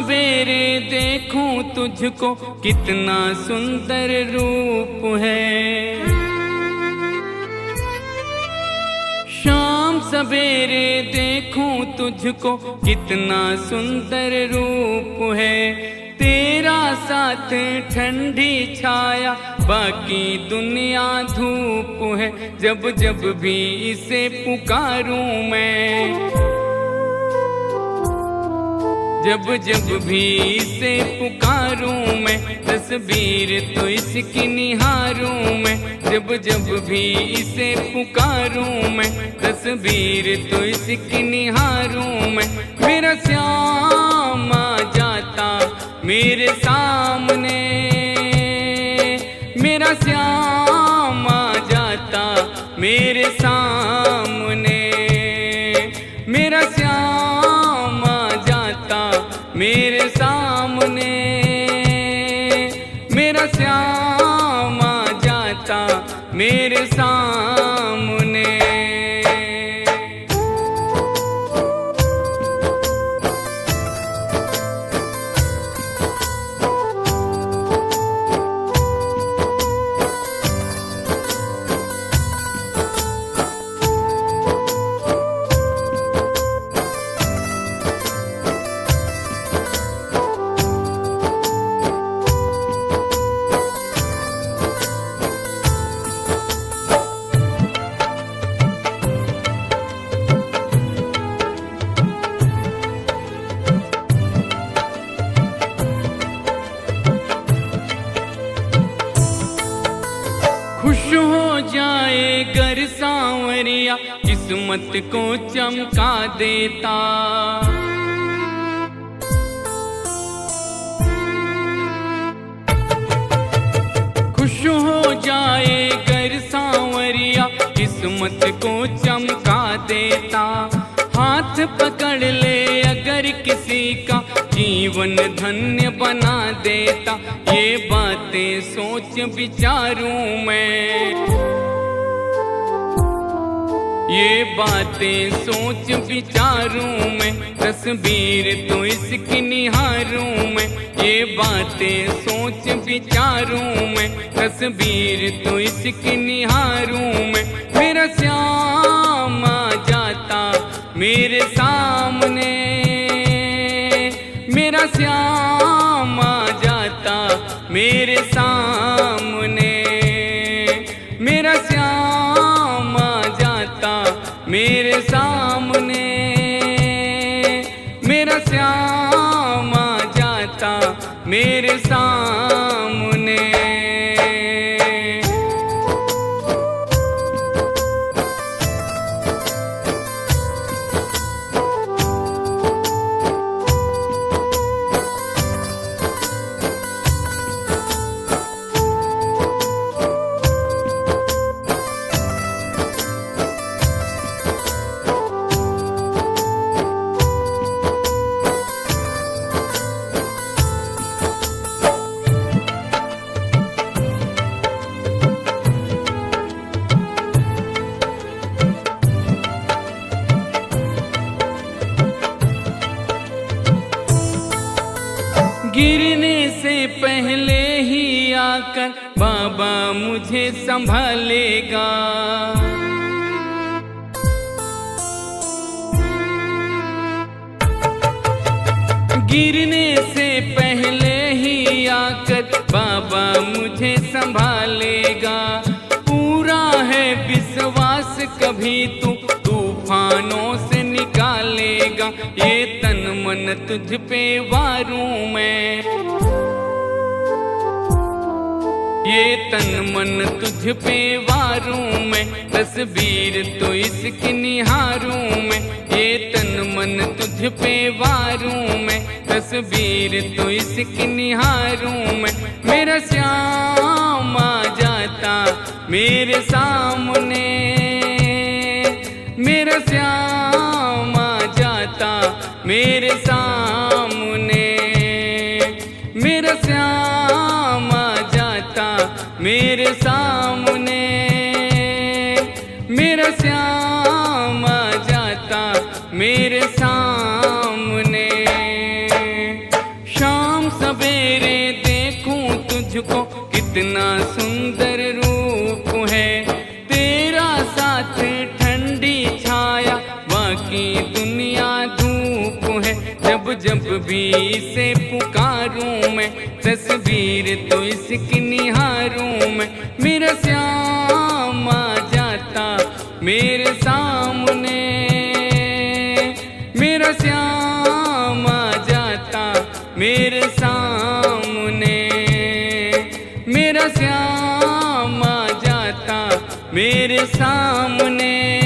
सवेरे देखूं तुझको कितना सुंदर रूप है। शाम सवेरे देखूं तुझको कितना सुंदर रूप है। तेरा साथ ठंडी छाया बाकी दुनिया धूप है। जब जब भी इसे पुकारूं मैं, जब जब भी इसे पुकारूं मैं, तस्वीर तो इसकी निहारूं मैं। जब जब भी इसे पुकारूं मैं, तस्वीर तो इसकी निहारूं मैं। मेरा श्याम आ जाता मेरे सामने, मेरा श्याम आ जाता मेरे सामने, मेरा श्याम आ जाता मेरे सामने, मेरा श्याम आ जाता मेरे सामने। खुश हो जाए गर सांवरिया किस्मत को चमका देता। खुश हो जाए गर सांवरिया किस्मत को चमका देता। हाथ पकड़ ले अगर किसी का जीवन धन्य बना देता। ये बातें सोच विचारूं मैं, ये बातें सोच विचारूं मैं। तस्वीर तो इसकी निहारूं मैं, ये बातें सोच विचारूं मैं। तस्वीर तो इसकी निहारूं मैं। मेरा श्याम आ जाता मेरे सामने, मेरा श्याम आ जाता मेरे सामने, मेरा श्याम आ जाता मेरे सामने, मेरा श्याम आ जाता मेरे सामने। गिरने से पहले ही आकर बाबा मुझे संभालेगा। गिरने से पहले ही आकर बाबा मुझे संभालेगा। पूरा है विश्वास कभी तू तूफानों से निकालेगा। ये तन मन तुझ पे वारूं मैं, ये तन मन तुझ पे वारूं मैं। तस्वीर तो इसकी निहारूं मैं, ये तन मन तुझ पे वारूं मैं। तस्वीर तो इसकी निहारूं मैं। मेरा श्याम आ जाता मेरे सामने, मेरा श्याम आ जाता मेरे सामने, मेरा श्याम आ जाता मेरे सामने, मेरा श्याम आ जाता मेरे सामने। कितना सुंदर रूप है तेरा, साथ ठंडी छाया बाकी दुनिया धूप है। जब जब भी इसे पुकारूं मैं, तस्वीर तो इसकी निहारूं मैं। मेरा श्याम आ जाता मेरे सामने, मेरा श्याम आ जाता मेरे सामने, मेरा श्याम आ जाता मेरे सामने।